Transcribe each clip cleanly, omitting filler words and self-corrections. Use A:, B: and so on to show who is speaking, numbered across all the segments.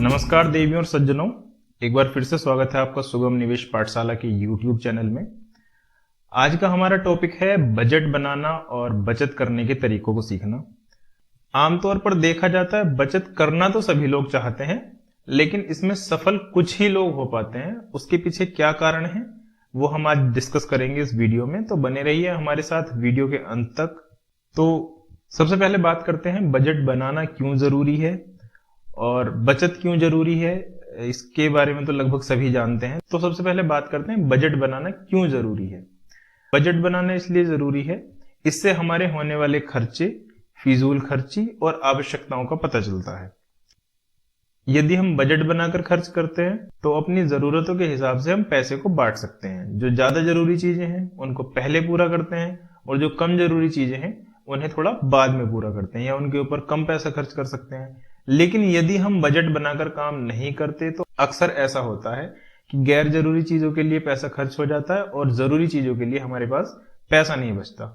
A: नमस्कार देवियों और सज्जनों, एक बार फिर से स्वागत है आपका सुगम निवेश पाठशाला के YouTube चैनल में। आज का हमारा टॉपिक है बजट बनाना और बचत करने के तरीकों को सीखना। आमतौर पर देखा जाता है बचत करना तो सभी लोग चाहते हैं, लेकिन इसमें सफल कुछ ही लोग हो पाते हैं। उसके पीछे क्या कारण है वो हम आज डिस्कस करेंगे इस वीडियो में, तो बने रहिए हमारे साथ वीडियो के अंत तक। तो सबसे पहले बात करते हैं बजट बनाना क्यों जरूरी है और बचत क्यों जरूरी है। इसके बारे में तो लगभग सभी जानते हैं। तो सबसे पहले बात करते हैं बजट बनाना क्यों जरूरी है। बजट बनाना इसलिए जरूरी है, इससे हमारे होने वाले खर्चे, फिजूल खर्ची और आवश्यकताओं का पता चलता है। यदि हम बजट बनाकर खर्च करते हैं तो अपनी जरूरतों के हिसाब से हम पैसे को बांट सकते हैं। जो ज्यादा जरूरी चीजें हैं उनको पहले पूरा करते हैं और जो कम जरूरी चीजें हैं उन्हें थोड़ा बाद में पूरा करते हैं या उनके ऊपर कम पैसा खर्च कर सकते हैं। लेकिन यदि हम बजट बनाकर काम नहीं करते तो अक्सर ऐसा होता है कि गैर जरूरी चीजों के लिए पैसा खर्च हो जाता है और जरूरी चीजों के लिए हमारे पास पैसा नहीं बचता।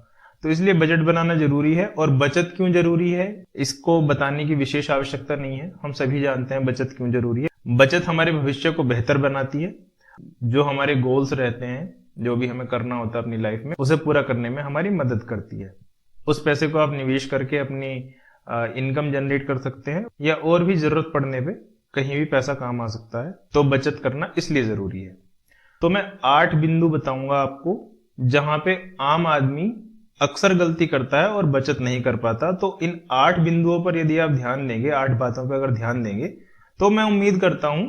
A: तो इसलिए बजट बनाना जरूरी है। और बचत क्यों जरूरी है इसको बताने की विशेष आवश्यकता नहीं है, हम सभी जानते हैं बचत क्यों जरूरी है। बचत हमारे भविष्य को बेहतर बनाती है। जो हमारे गोल्स रहते हैं, जो भी हमें करना होता है अपनी लाइफ में, उसे पूरा करने में हमारी मदद करती है। उस पैसे को आप निवेश करके अपनी इनकम जनरेट कर सकते हैं या और भी जरूरत पड़ने पे कहीं भी पैसा काम आ सकता है। तो बचत करना इसलिए जरूरी है। तो मैं 8 बिंदु बताऊंगा आपको जहां पे आम आदमी अक्सर गलती करता है और बचत नहीं कर पाता। तो इन 8 बिंदुओं पर यदि आप ध्यान देंगे, 8 बातों पर अगर ध्यान देंगे, तो मैं उम्मीद करता हूं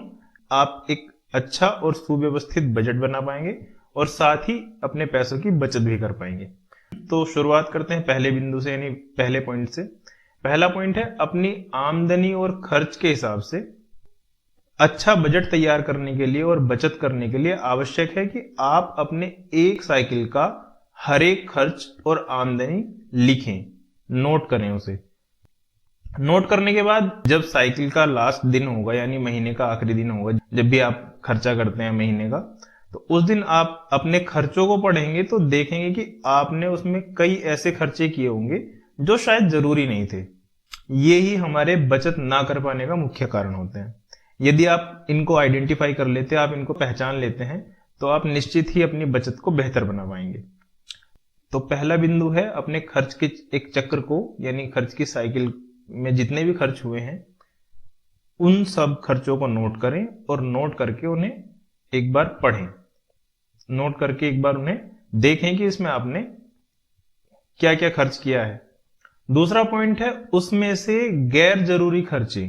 A: आप एक अच्छा और सुव्यवस्थित बजट बना पाएंगे और साथ ही अपने पैसों की बचत भी कर पाएंगे। तो शुरुआत करते हैं पहले बिंदु से, यानी पहले पॉइंट से। पहला पॉइंट है अपनी आमदनी और खर्च के हिसाब से अच्छा बजट तैयार करने के लिए और बचत करने के लिए आवश्यक है कि आप अपने एक साइकिल का हर एक खर्च और आमदनी लिखें, नोट करें उसे। नोट करने के बाद जब साइकिल का लास्ट दिन होगा, यानी महीने का आखिरी दिन होगा, जब भी आप खर्चा करते हैं महीने का, तो उस दिन आप अपने खर्चों को पढ़ेंगे तो देखेंगे कि आपने उसमें कई ऐसे खर्चे किए होंगे जो शायद जरूरी नहीं थे। ये ही हमारे बचत ना कर पाने का मुख्य कारण होते हैं। यदि आप इनको आइडेंटिफाई कर लेते हैं, आप इनको पहचान लेते हैं, तो आप निश्चित ही अपनी बचत को बेहतर बना पाएंगे। तो पहला बिंदु है अपने खर्च के एक चक्र को, यानी खर्च की साइकिल में जितने भी खर्च हुए हैं उन सब खर्चों को नोट करें और नोट करके उन्हें एक बार पढ़ें। नोट करके एक बार उन्हें देखें कि इसमें आपने क्या क्या खर्च किया है। दूसरा पॉइंट है उसमें से गैर जरूरी खर्चे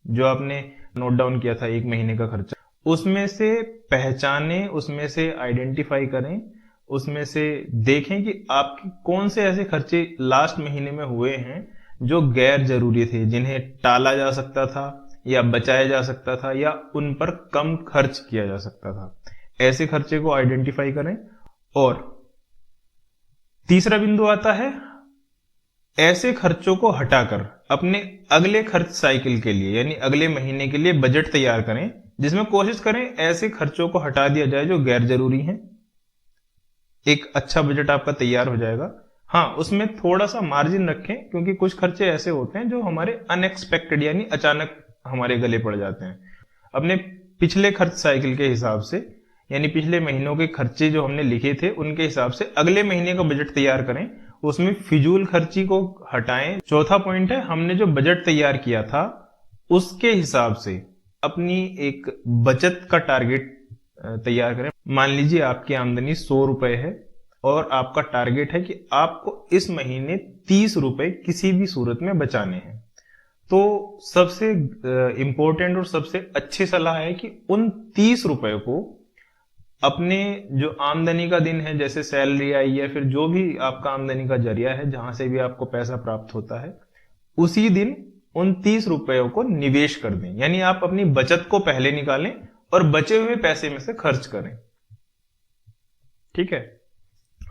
A: जो आपने नोट डाउन किया था, एक महीने का खर्चा, उसमें से पहचानें, उसमें से आइडेंटिफाई करें, उसमें से देखें कि आपके कौन से ऐसे खर्चे लास्ट महीने में हुए हैं जो गैर जरूरी थे, जिन्हें टाला जा सकता था या बचाया जा सकता था या उन पर कम खर्च किया जा सकता था। ऐसे खर्चे को आइडेंटिफाई करें। और तीसरा बिंदु आता है ऐसे खर्चों को हटाकर अपने अगले खर्च साइकिल के लिए, यानी अगले महीने के लिए बजट तैयार करें, जिसमें कोशिश करें ऐसे खर्चों को हटा दिया जाए जो गैर जरूरी हैं। एक अच्छा बजट आपका तैयार हो जाएगा। हाँ, उसमें थोड़ा सा मार्जिन रखें, क्योंकि कुछ खर्चे ऐसे होते हैं जो हमारे अनएक्सपेक्टेड यानी अचानक हमारे गले पड़ जाते हैं। अपने पिछले खर्च साइकिल के हिसाब से, यानी पिछले महीनों के खर्चे जो हमने लिखे थे उनके हिसाब से अगले महीने का बजट तैयार करें, उसमें फिजूल खर्ची को हटाएं। चौथा पॉइंट है हमने जो बजट तैयार किया था उसके हिसाब से अपनी एक बचत का टारगेट तैयार करें। मान लीजिए आपकी आमदनी 100 रुपए है और आपका टारगेट है कि आपको इस महीने 30 रुपए किसी भी सूरत में बचाने हैं। तो सबसे इंपॉर्टेंट और सबसे अच्छी सलाह है कि उन 30 रुपए को अपने जो आमदनी का दिन है, जैसे सैलरी आई या फिर जो भी आपका आमदनी का जरिया है, जहां से भी आपको पैसा प्राप्त होता है, उसी दिन उन 30 रुपयों को निवेश कर दें। यानी आप अपनी बचत को पहले निकालें और बचे हुए पैसे में से खर्च करें। ठीक है,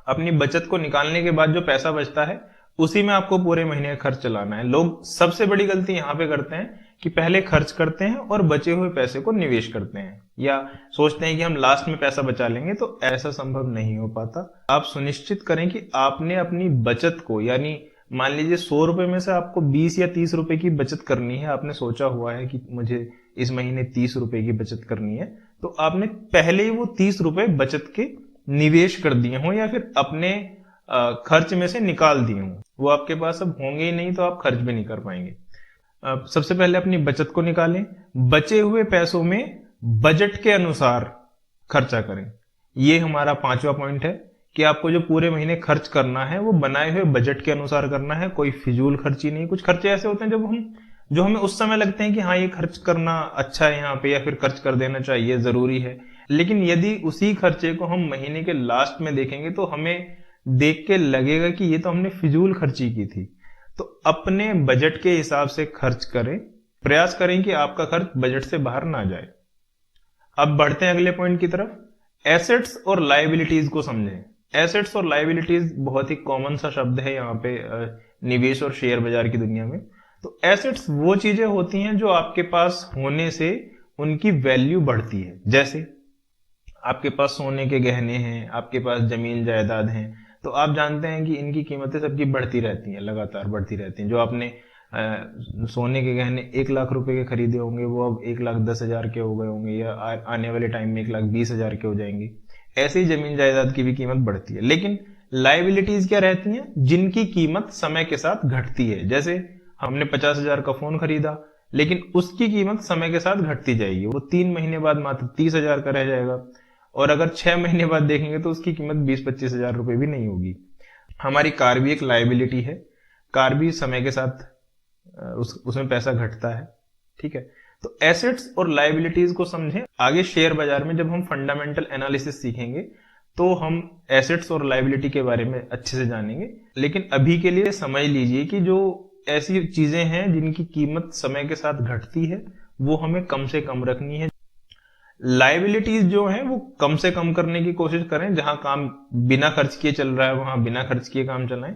A: अपनी बचत को निकालने के बाद जो पैसा बचता है उसी में आपको पूरे महीने का खर्च चलाना है। लोग सबसे बड़ी गलती यहां पे करते हैं कि पहले खर्च करते हैं और बचे हुए पैसे को निवेश करते हैं, या सोचते हैं कि हम लास्ट में पैसा बचा लेंगे। तो ऐसा संभव नहीं हो पाता। आप सुनिश्चित करें कि आपने अपनी बचत को, यानी मान लीजिए 100 रुपए में से आपको 20 या 30 रुपए की बचत करनी है। आपने सोचा हुआ है कि मुझे इस महीने 30 रुपए की बचत करनी है, तो आपने पहले ही वो 30 रुपए बचत के निवेश कर दिए हों या फिर अपने खर्च में से निकाल दिए हों। वो आपके पास अब होंगे ही नहीं तो आप खर्च भी नहीं कर पाएंगे। सबसे पहले अपनी बचत को निकालें, बचे हुए पैसों में बजट के अनुसार खर्चा करें। ये हमारा 5वां पॉइंट है कि आपको जो पूरे महीने खर्च करना है वो बनाए हुए बजट के अनुसार करना है, कोई फिजूल खर्ची नहीं। कुछ खर्चे ऐसे होते हैं जो हमें उस समय लगते हैं कि हाँ ये खर्च करना अच्छा है यहाँ पे, या फिर खर्च कर देना चाहिए, जरूरी है, लेकिन यदि उसी खर्चे को हम महीने के लास्ट में देखेंगे तो हमें देख के लगेगा कि ये तो हमने फिजूल खर्ची की थी। तो अपने बजट के हिसाब से खर्च करें, प्रयास करें कि आपका खर्च बजट से बाहर ना जाए। अब बढ़ते हैं अगले पॉइंट की तरफ। एसेट्स और लायबिलिटीज को समझें। एसेट्स और लायबिलिटीज बहुत ही कॉमन सा शब्द है यहाँ पे निवेश और शेयर बाजार की दुनिया में। तो एसेट्स वो चीजें होती हैं जो आपके पास होने से उनकी वैल्यू बढ़ती है। जैसे आपके पास सोने के गहने हैं, आपके पास जमीन जायदाद हैं, तो आप जानते हैं कि इनकी कीमतें सबकी बढ़ती रहती हैं, लगातार बढ़ती रहती हैं। जो आपने सोने के गहने 1 लाख रुपए के खरीदे होंगे वो अब 1,10,000 के हो गए होंगे, या आने वाले टाइम में 1,20,000 के हो जाएंगे। ऐसे ही जमीन जायदाद की भी कीमत बढ़ती है। लेकिन लायबिलिटीज क्या रहती हैं? जिनकी कीमत समय के साथ घटती है। जैसे हमने 50,000 का फोन खरीदा, लेकिन उसकी कीमत समय के साथ घटती जाएगी, वो 3 महीने बाद मात्र 30,000 का रह जाएगा, और अगर 6 महीने बाद देखेंगे तो उसकी कीमत 20-25,000 रुपए भी नहीं होगी। हमारी कार भी एक लायबिलिटी है, कार भी समय के साथ उसमें पैसा घटता है, ठीक है। तो एसेट्स और लायबिलिटीज को समझें। आगे शेयर बाजार में जब हम फंडामेंटल एनालिसिस सीखेंगे तो हम एसेट्स और लायबिलिटी के बारे में अच्छे से जानेंगे, लेकिन अभी के लिए समझ लीजिए कि जो ऐसी चीजें हैं जिनकी कीमत समय के साथ घटती है वो हमें कम से कम रखनी है। लायबिलिटीज जो है वो कम से कम करने की कोशिश करें, जहां काम बिना खर्च किए चल रहा है वहां बिना खर्च किए काम चलाएं,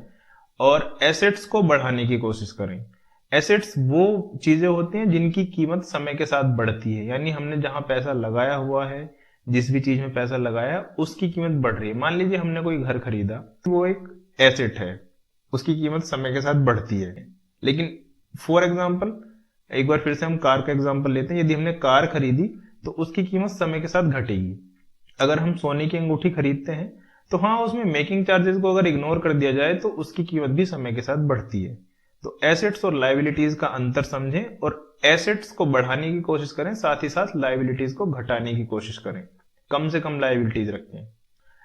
A: और एसेट्स को बढ़ाने की कोशिश करें। एसेट्स वो चीजें होती हैं जिनकी कीमत समय के साथ बढ़ती है, यानी हमने जहां पैसा लगाया हुआ है, जिस भी चीज में पैसा लगाया उसकी कीमत बढ़ रही है। मान लीजिए हमने कोई घर खरीदा, वो एक एसेट है, उसकी कीमत समय के साथ बढ़ती है। लेकिन फॉर एग्जाम्पल एक बार फिर से हम कार का एग्जाम्पल लेते हैं। यदि हमने कार खरीदी तो उसकी कीमत समय के साथ घटेगी। अगर हम सोने की अंगूठी खरीदते हैं तो हाँ, उसमें मेकिंग चार्जेस को अगर इग्नोर कर दिया जाए तो उसकी कीमत भी समय के साथ बढ़ती है। तो एसेट्स और लायबिलिटीज का अंतर समझें और एसेट्स को बढ़ाने की कोशिश करें, साथ ही साथ लायबिलिटीज को घटाने की कोशिश करें, कम से कम लायबिलिटीज रखें।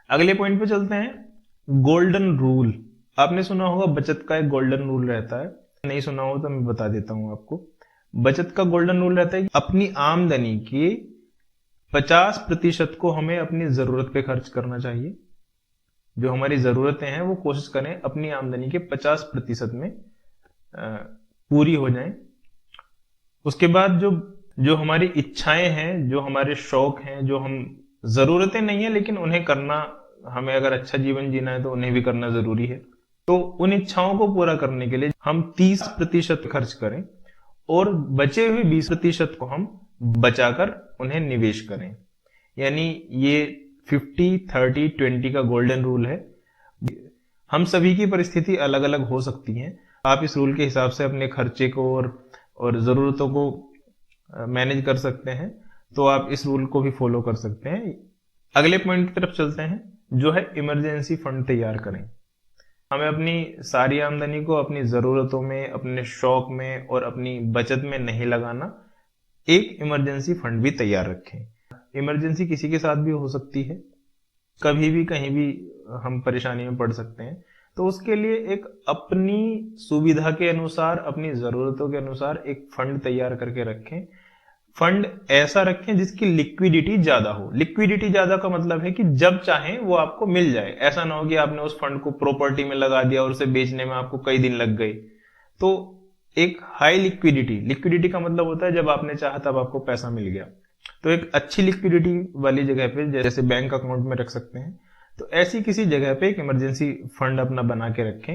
A: अगले पॉइंट पे चलते हैं। Golden rule. आपने सुना होगा बचत का एक गोल्डन रूल रहता है, नहीं सुना हो तो मैं बता देता हूं आपको। बचत का गोल्डन रूल रहता है कि अपनी आमदनी के 50% को हमें अपनी जरूरत पे खर्च करना चाहिए। जो हमारी जरूरतें हैं वो कोशिश करें अपनी आमदनी के 50% में पूरी हो जाएं। उसके बाद जो हमारी इच्छाएं हैं, जो हमारे शौक हैं, जो हम जरूरतें नहीं है लेकिन उन्हें करना, हमें अगर अच्छा जीवन जीना है तो उन्हें भी करना जरूरी है, तो उन इच्छाओं को पूरा करने के लिए हम 30% खर्च करें और बचे हुए 20% को हम बचाकर उन्हें निवेश करें। यानी ये 50-30-20 का गोल्डन रूल है। हम सभी की परिस्थिति अलग अलग हो सकती है। आप इस रूल के हिसाब से अपने खर्चे को और जरूरतों को मैनेज कर सकते हैं, तो आप इस रूल को भी फॉलो कर सकते हैं। अगले पॉइंट की तरफ चलते हैं, जो है इमरजेंसी फंड तैयार करें। हमें अपनी सारी आमदनी को अपनी जरूरतों में, अपने शौक में और अपनी बचत में नहीं लगाना, एक इमरजेंसी फंड भी तैयार रखें। इमरजेंसी किसी के साथ भी हो सकती है, कभी भी कहीं भी हम परेशानी में पड़ सकते हैं, तो उसके लिए एक अपनी सुविधा के अनुसार, अपनी जरूरतों के अनुसार एक फंड तैयार करके रखें। फंड ऐसा रखें जिसकी लिक्विडिटी ज्यादा हो। लिक्विडिटी ज्यादा का मतलब है कि जब चाहें वो आपको मिल जाए। ऐसा ना हो कि आपने उस फंड को प्रॉपर्टी में लगा दिया और उसे बेचने में आपको कई दिन लग गए। तो एक हाई लिक्विडिटी का मतलब होता है जब आपने चाहा तब आपको पैसा मिल गया। तो एक अच्छी लिक्विडिटी वाली जगह पे, जैसे बैंक अकाउंट में रख सकते हैं, तो ऐसी किसी जगह पे एक इमरजेंसी फंड अपना बना के रखें।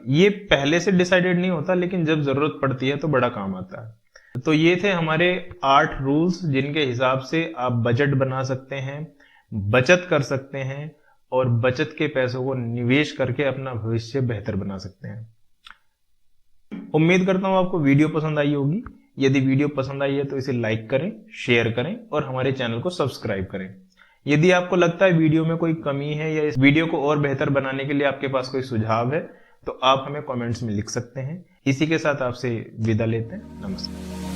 A: ये पहले से डिसाइडेड नहीं होता, लेकिन जब जरूरत पड़ती है तो बड़ा काम आता है। तो ये थे हमारे 8 रूल्स जिनके हिसाब से आप बजट बना सकते हैं, बचत कर सकते हैं और बचत के पैसों को निवेश करके अपना भविष्य बेहतर बना सकते हैं। उम्मीद करता हूं आपको वीडियो पसंद आई होगी। यदि वीडियो पसंद आई है तो इसे लाइक करें, शेयर करें और हमारे चैनल को सब्सक्राइब करें। यदि आपको लगता है वीडियो में कोई कमी है या इस वीडियो को और बेहतर बनाने के लिए आपके पास कोई सुझाव है तो आप हमें कमेंट्स में लिख सकते हैं। इसी के साथ आपसे विदा लेते हैं। नमस्कार।